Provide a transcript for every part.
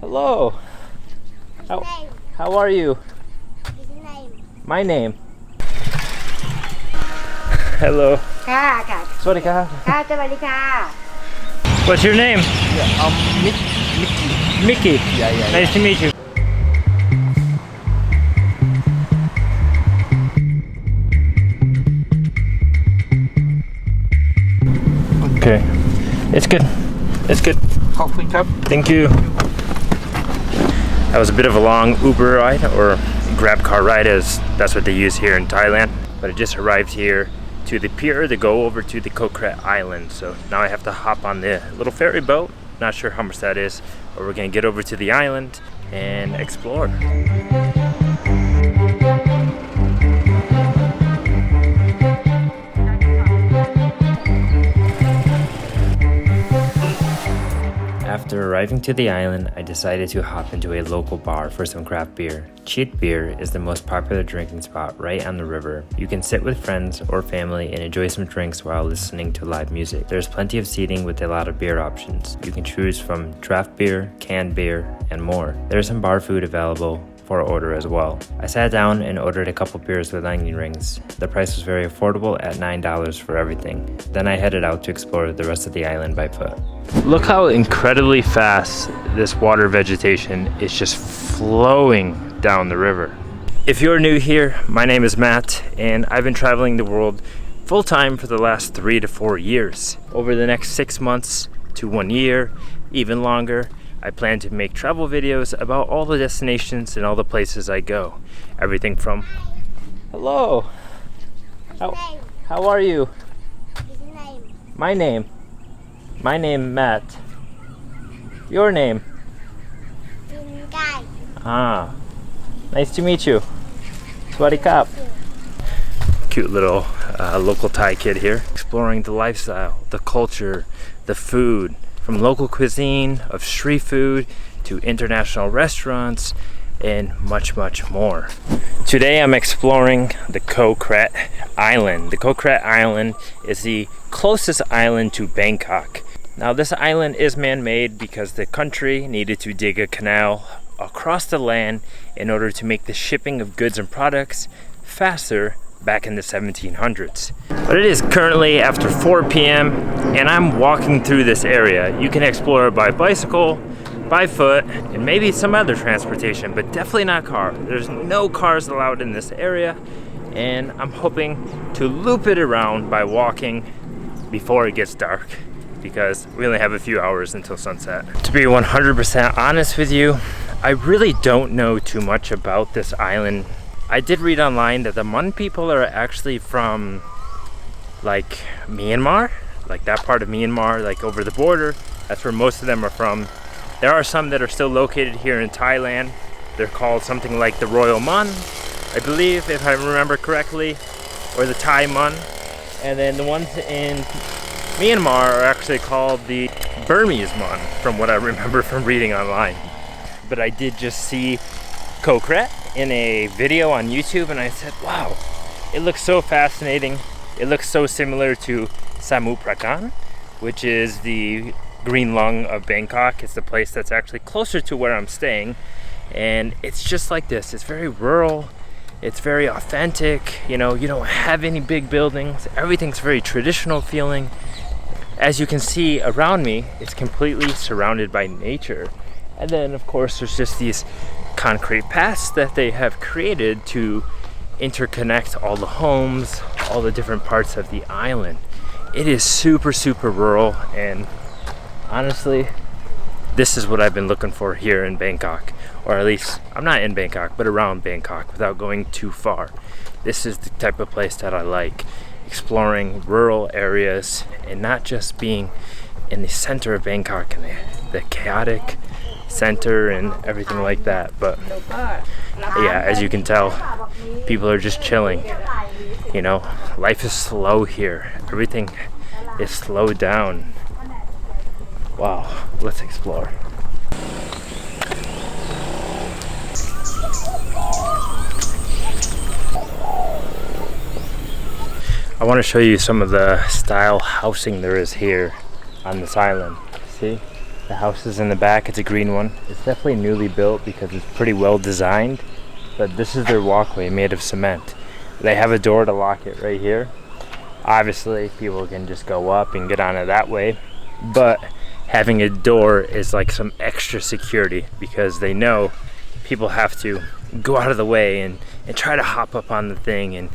Hello. How are you? My name. Hello. ค่ะค่ะ สวัสดีครับ ค่ะสวัสดีค่ะ What's your name? Mickey. Mickey. Yeah. Nice to meet you. Okay. It's good. It's good. Coffee cup. Thank you. That was a bit of a long Uber ride or grab car ride, as that's what they use here in Thailand. But I just arrived here to the pier to go over to the Ko Kret island. So now I have to hop on the little ferry boat. Not sure how much that is, but we're gonna get over to the island and explore. After arriving to the island, I decided to hop into a local bar for some craft beer. Chit beer is the most popular drinking spot right on the river. You can sit with friends or family and enjoy some drinks while listening to live music. There's plenty of seating with a lot of beer options. You can choose from draft beer, canned beer, and more. There's some bar food available for order as well. I sat down and ordered a couple beers with onion rings. The price was very affordable at $9 for everything. Then I headed out to explore the rest of the island by foot. Look how incredibly fast this water vegetation is just flowing down the river. If you're new here, my name is Matt, and I've been traveling the world full-time for the last 3 to 4 years. Over the next 6 months to 1 year, even longer, I plan to make travel videos about all the destinations and all the places I go. Everything from... Hello! How are you? My name? My name, Matt. Your name? Ah, nice to meet you. Swadikap. Cute little local Thai kid here, exploring the lifestyle, the culture, the food, from local cuisine, of street food, to international restaurants, and much, much more. Today I'm exploring the Ko Kret Island. The Ko Kret Island is the closest island to Bangkok. Now this island is man-made because the country needed to dig a canal across the land in order to make the shipping of goods and products faster back in the 1700s. But it is currently after 4 p.m. and I'm walking through this area. You can explore it by bicycle, by foot, and maybe some other transportation, but definitely not car. There's no cars allowed in this area, and I'm hoping to loop it around by walking before it gets dark, because we only have a few hours until sunset. To be 100% honest with you, I really don't know too much about this island. I did read online that the Mon people are actually from like Myanmar, like that part of Myanmar, like over the border. That's where most of them are from. There are some that are still located here in Thailand. They're called something like the Royal Mon, I believe, if I remember correctly, or the Thai Mon. And then the ones in Myanmar are actually called the Burmese Mon, from what I remember from reading online. But I did just see Ko Kret in a video on YouTube, and I said, wow, it looks so fascinating. It looks so similar to Samut Prakan, which is the green lung of Bangkok. It's the place that's actually closer to where I'm staying, and it's just like this. It's very rural, it's very authentic, you know, you don't have any big buildings, everything's very traditional feeling. As you can see around me, it's completely surrounded by nature. And then of course there's just these concrete paths that they have created to interconnect all the homes, all the different parts of the island. It is super, super rural, and honestly, this is what I've been looking for here in Bangkok. Or at least, I'm not in Bangkok, but around Bangkok without going too far. This is the type of place that I like. Exploring rural areas and not just being in the center of Bangkok and the chaotic center and everything like that. But yeah, as you can tell, people are just chilling. You know, life is slow here. Everything is slowed down. Wow, let's explore. I want to show you some of the style housing there is here on this island. See? The house is in the back, it's a green one. It's definitely newly built because it's pretty well designed. But this is their walkway made of cement. They have a door to lock it right here. Obviously, people can just go up and get on it that way. But having a door is like some extra security because they know people have to go out of the way and try to hop up on the thing. And,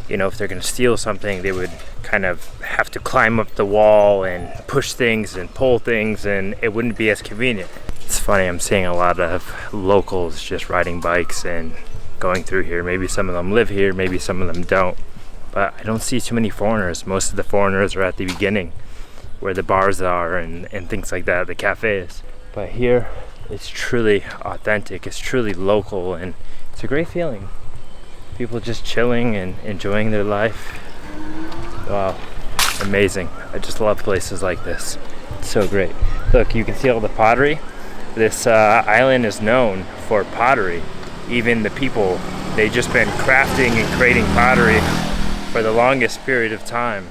you know, if they're gonna steal something, they would kind of have to climb up the wall and push things and pull things, and it wouldn't be as convenient. It's funny, I'm seeing a lot of locals just riding bikes and going through here. Maybe some of them live here, maybe some of them don't. But I don't see too many foreigners. Most of the foreigners are at the beginning where the bars are and things like that, the cafes. But here, it's truly authentic, it's truly local, and it's a great feeling. People just chilling and enjoying their life. Wow, amazing. I just love places like this. It's so great. Look, you can see all the pottery. This island is known for pottery. Even the people, they've just been crafting and creating pottery for the longest period of time.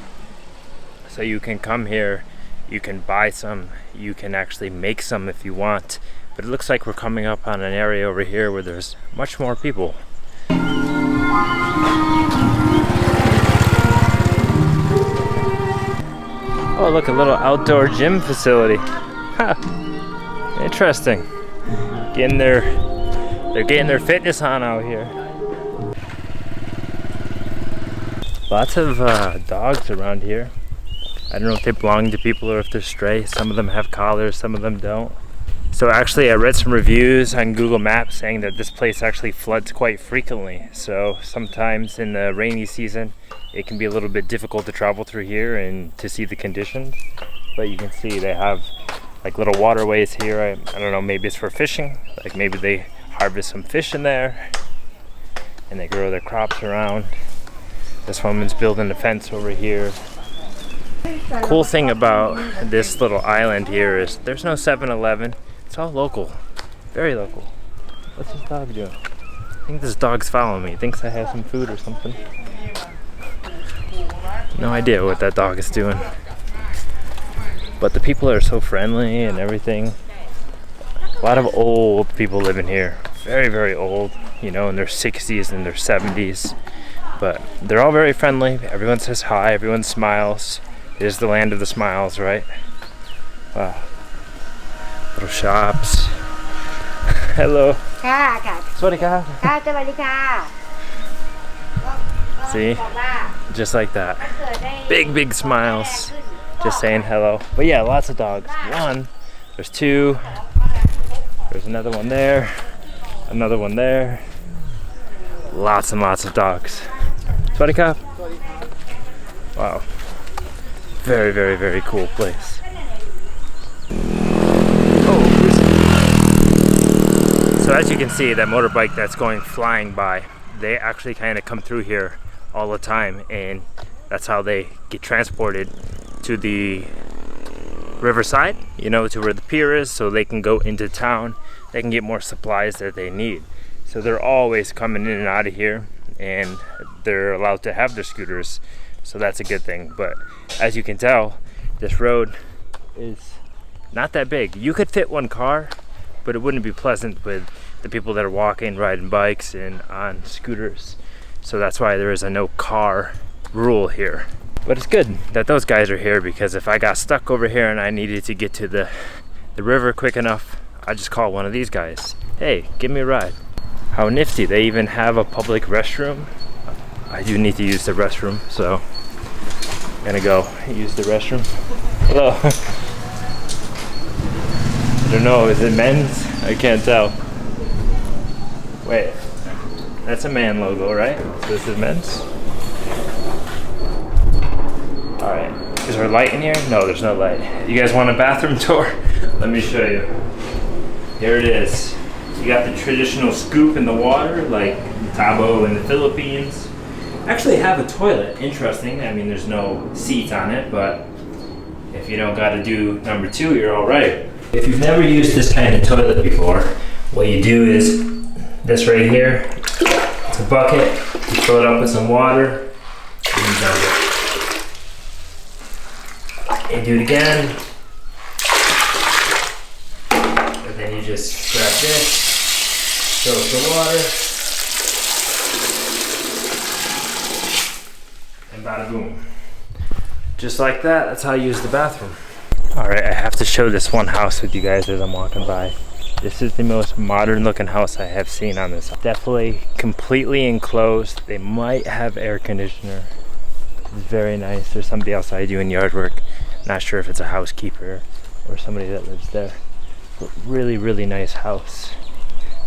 So you can come here, you can buy some, you can actually make some if you want. But it looks like we're coming up on an area over here where there's much more people. Oh, look, a little outdoor gym facility. Huh. Interesting. They're getting their fitness on out here. Lots of dogs around here. I don't know if they belong to people or if they're stray. Some of them have collars, some of them don't. So actually I read some reviews on Google Maps saying that this place actually floods quite frequently. So sometimes in the rainy season, it can be a little bit difficult to travel through here and to see the conditions. But you can see they have like little waterways here. I don't know, maybe it's for fishing. Like maybe they harvest some fish in there and they grow their crops around. This woman's building a fence over here. Cool thing about this little island here is there's no 7-Eleven. It's all local, very local. What's this dog doing? I think this dog's following me. He thinks I have some food or something. No idea what that dog is doing. But the people are so friendly and everything. A lot of old people living here. Very, very old, you know, in their 60s and their 70s. But they're all very friendly. Everyone says hi, everyone smiles. It is the land of the smiles, right? Wow. Little shops. Hello. Swadika. See? Just like that. Big, big smiles. Just saying hello. But yeah, lots of dogs. One. There's two. There's another one there. Another one there. Lots and lots of dogs. Swadika. Wow. Very, very, very cool place. So as you can see, that motorbike that's going flying by, they actually kind of come through here all the time, and that's how they get transported to the riverside, you know, to where the pier is, so they can go into town. They can get more supplies that they need. So they're always coming in and out of here, and they're allowed to have their scooters, so that's a good thing. But as you can tell, this road is not that big. You could fit one car, but it wouldn't be pleasant with the people that are walking, riding bikes, and on scooters. So that's why there is a no car rule here. But it's good that those guys are here, because if I got stuck over here and I needed to get to the river quick enough, I just call one of these guys. Hey, give me a ride. How nifty, they even have a public restroom. I do need to use the restroom, so I'm gonna go use the restroom. Hello. I don't know, is it men's? I can't tell. Wait, that's a man logo, right? So this is men's? Alright, is there a light in here? No, there's no light. You guys want a bathroom tour? Let me show you. Here it is. You got the traditional scoop in the water, like Tabo in the Philippines. Actually have a toilet, interesting. I mean, there's no seat on it, but if you don't gotta do number 2, you're all right. If you've never used this kind of toilet before, what you do is this right here. It's a bucket. You fill it up with some water, and you dump it. And do it again. just grab this, fill with the water, and bada boom. Just like that, that's how I use the bathroom. All right, I have to show this one house with you guys as I'm walking by. This is the most modern looking house I have seen on this. Definitely completely enclosed. They might have air conditioner. It's very nice. There's somebody outside doing yard work. Not sure if it's a housekeeper or somebody that lives there. But really, really nice house.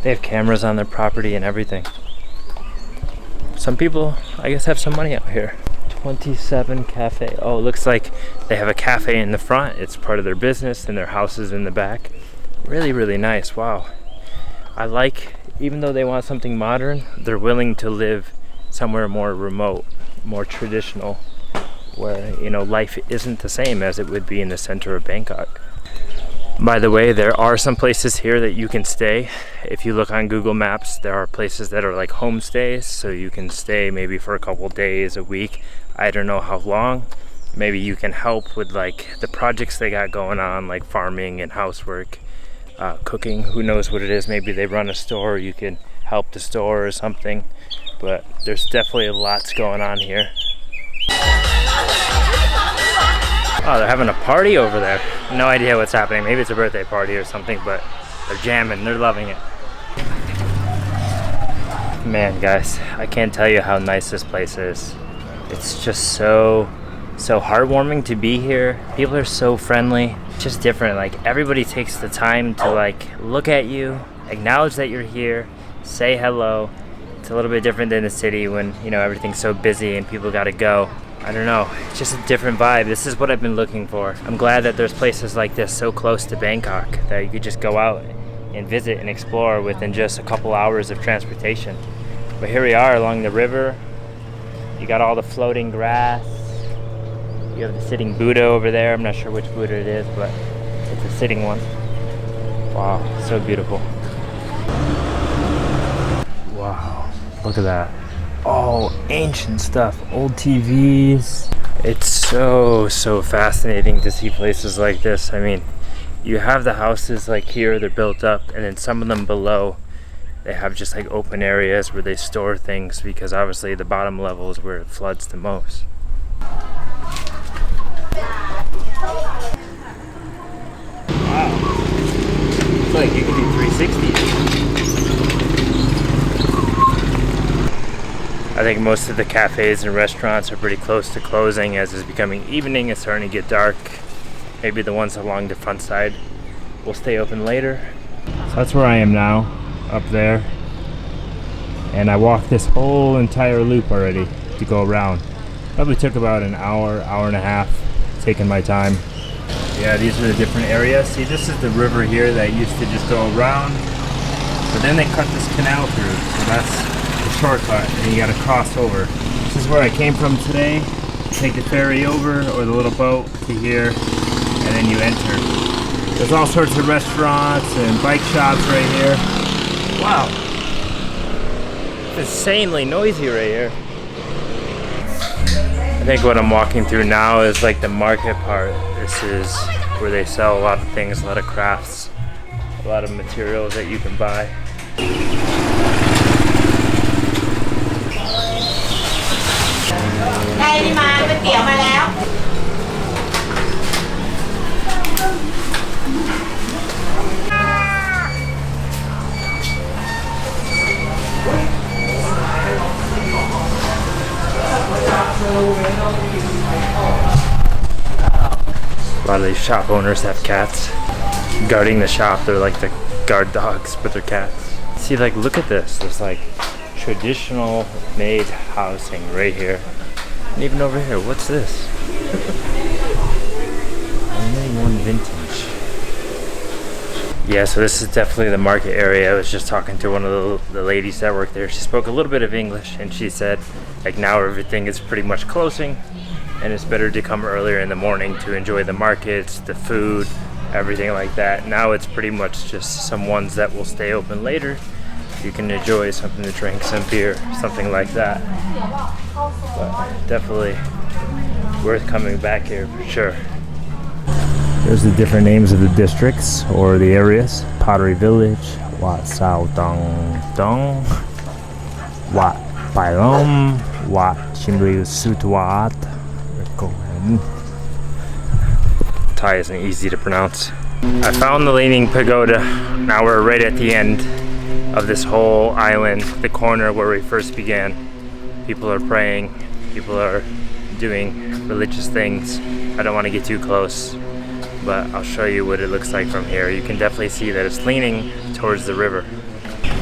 They have cameras on their property and everything. Some people, I guess, have some money out here. 27 Cafe. Oh, it looks like they have a cafe in the front. It's part of their business, and their house is in the back. Really, really nice. Wow. I like, even though they want something modern, they're willing to live somewhere more remote, more traditional, where, you know, life isn't the same as it would be in the center of Bangkok. By the way, there are some places here that you can stay. If you look on Google Maps, there are places that are like homestays, so you can stay maybe for a couple days, a week. I don't know how long. Maybe you can help with like the projects they got going on, like farming and housework, cooking. Who knows what it is? Maybe they run a store, you can help the store or something. But there's definitely lots going on here. Oh, they're having a party over there. No idea what's happening. Maybe it's a birthday party or something, but they're jamming, they're loving it. Man, guys, I can't tell you how nice this place is. It's just so heartwarming to be here. People are so friendly. It's just different. Like, everybody takes the time to like look at you, acknowledge that you're here, say hello. It's a little bit different than the city when, you know, everything's so busy and people gotta go. I don't know, it's just a different vibe. This is what I've been looking for. I'm glad that there's places like this so close to Bangkok that you could just go out and visit and explore within just a couple hours of transportation. But here we are along the river. You got all the floating grass. You have the sitting Buddha over there. I'm not sure which Buddha it is, but it's a sitting one. Wow, so beautiful. Wow, look at that. Oh, ancient stuff, old TVs. It's so fascinating to see places like this. I mean, you have the houses like here, they're built up, and then some of them below, they have just like open areas where they store things, because obviously the bottom level is where it floods the most. Wow. It's like you can do 360s. I think most of the cafes and restaurants are pretty close to closing as it's becoming evening. It's starting to get dark. Maybe the ones along the front side will stay open later. So that's where I am now, up there. And I walked this whole entire loop already to go around. Probably took about an hour, hour and a half, taking my time. Yeah, these are the different areas. See, this is the river here that used to just go around. But then they cut this canal through, so that's shortcut, and you got to cross over. This is where I came from today. Take the ferry over or the little boat to here, and then you enter. There's all sorts of restaurants and bike shops right here. Wow, it's insanely noisy right here. I think what I'm walking through now is like the market part. This is where they sell a lot of things, a lot of crafts, a lot of materials that you can buy. Đây đi mà, bên kia mà léo. A lot of these shop owners have cats guarding the shop. They're like the guard dogs, but they're cats. See, like, look at this. There's like traditional made housing right here. And even over here, what's this? Only one vintage. Yeah, so this is definitely the market area. I was just talking to one of the ladies that work there. She spoke a little bit of English, and she said, like, now everything is pretty much closing, and it's better to come earlier in the morning to enjoy the markets, the food, everything like that. Now it's pretty much just some ones that will stay open later. You can enjoy something to drink, some beer, something like that. But definitely worth coming back here for sure. There's the different names of the districts or the areas. Pottery Village, Wat Sao Dong Dong, Wat Pai Lom, Wat Chim Riu Sutuat. Thai isn't easy to pronounce. I found the Leaning Pagoda. Now we're right at the end of this whole island, the corner where we first began. People are praying, people are doing religious things. I don't want to get too close, but I'll show you what it looks like from here. You can definitely see that it's leaning towards the river.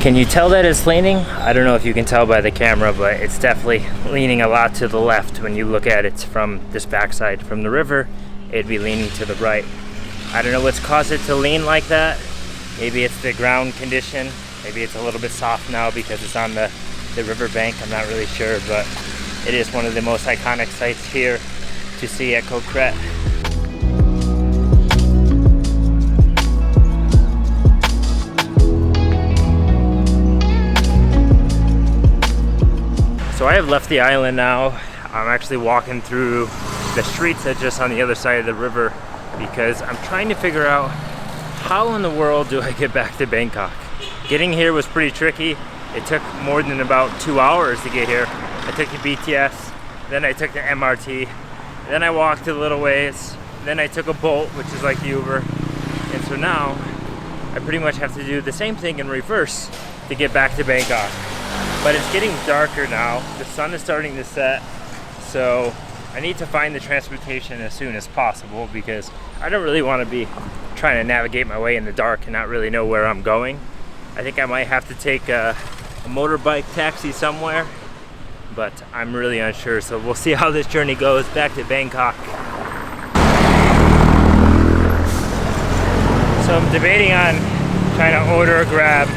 Can you tell that it's leaning? I don't know if you can tell by the camera, but it's definitely leaning a lot to the left when you look at it from this backside. From the river, it'd be leaning to the right. I don't know what's caused it to lean like that. Maybe it's the ground condition. Maybe it's a little bit soft now because it's on the river bank. I'm not really sure, but it is one of the most iconic sites here to see at Ko Kret. So I have left the island now. I'm actually walking through the streets that are just on the other side of the river because I'm trying to figure out how in the world do I get back to Bangkok. Getting here was pretty tricky. It took more than about 2 hours to get here. I took the BTS, then I took the MRT, then I walked a little ways, then I took a Bolt, which is like the Uber. And so now I pretty much have to do the same thing in reverse to get back to Bangkok. But it's getting darker now. The sun is starting to set, so I need to find the transportation as soon as possible because I don't really want to be trying to navigate my way in the dark and not really know where I'm going. I think I might have to take a motorbike taxi somewhere, but I'm really unsure. So we'll see how this journey goes back to Bangkok. So I'm debating on trying to order a Grab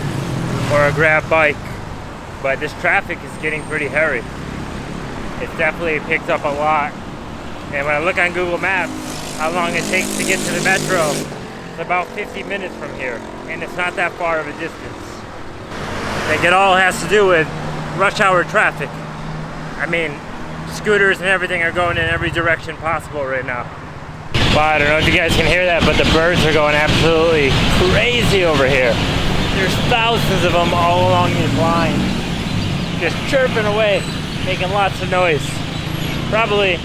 or a Grab bike, but this traffic is getting pretty hairy. It's definitely picked up a lot. And when I look on Google Maps, how long it takes to get to the metro, it's about 50 minutes from here. And it's not that far of a distance. I think it all has to do with rush hour traffic. I mean, scooters and everything are going in every direction possible right now. Well, I don't know if you guys can hear that, but the birds are going absolutely crazy over here. There's thousands of them all along these lines, just chirping away, making lots of noise. Probably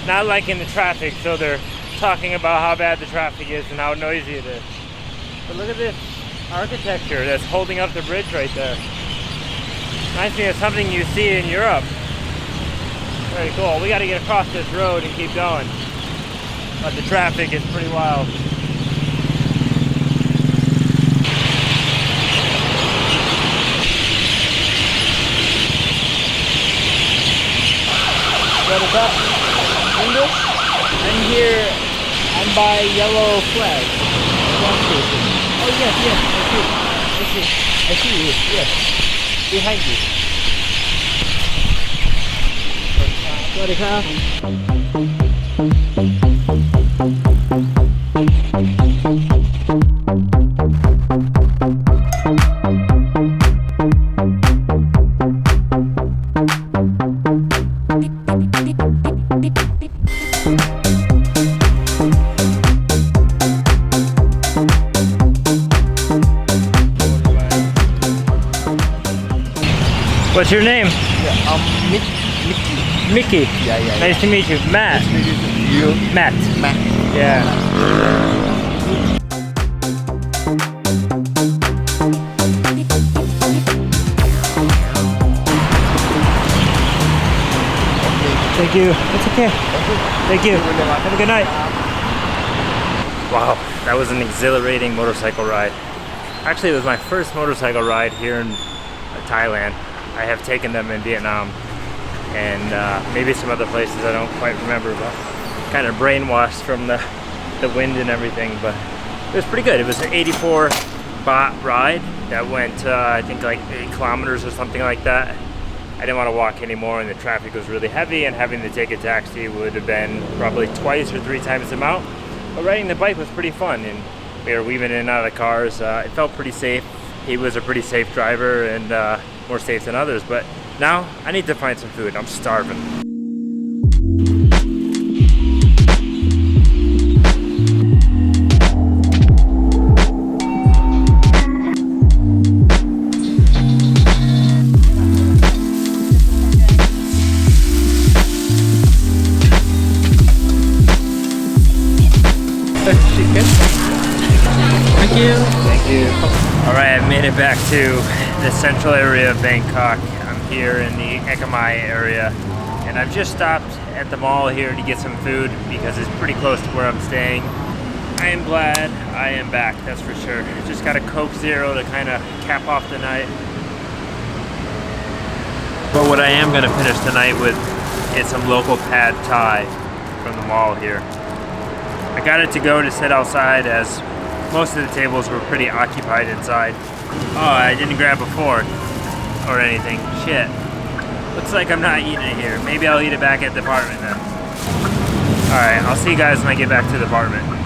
not liking the traffic, so they're talking about how bad the traffic is and how noisy it is. But look at this architecture that's holding up the bridge right there. Reminds me of something you see in Europe. Very cool. We got to get across this road and keep going. But the traffic is pretty wild. What is that? English? I'm here. I'm by yellow flag. Oh yes, yes, I see you, yes. Behind you. What's your name? Yeah, Mickey. Mickey. Yeah. Nice to meet you. Matt. Nice to meet you. Matt. Yeah. Thank you. It's okay. Thank you. Have a good night. Wow, that was an exhilarating motorcycle ride. Actually, it was my first motorcycle ride here in Thailand. I have taken them in Vietnam and maybe some other places I don't quite remember, but kind of brainwashed from the wind and everything, but it was pretty good. It was an 84 baht ride that went I think like 8 kilometers or something like that. I didn't want to walk anymore and the traffic was really heavy, and having to take a taxi would have been probably 2 or 3 times the amount. But riding the bike was pretty fun, and we were weaving in and out of the cars. It felt pretty safe. He was a pretty safe driver and more safe than others, but now I need to find some food. I'm starving. Alright, I've made it back to the central area of Bangkok. I'm here in the Ekamai area, and I've just stopped at the mall here to get some food because it's pretty close to where I'm staying. I am glad I am back, that's for sure. Just got a Coke Zero to kind of cap off the night. But what I am going to finish tonight with is some local pad Thai from the mall here. I got it to go to sit outside as most of the tables were pretty occupied inside. Oh, I didn't grab a fork or anything. Shit. Looks like I'm not eating it here. Maybe I'll eat it back at the apartment then. Alright, I'll see you guys when I get back to the apartment.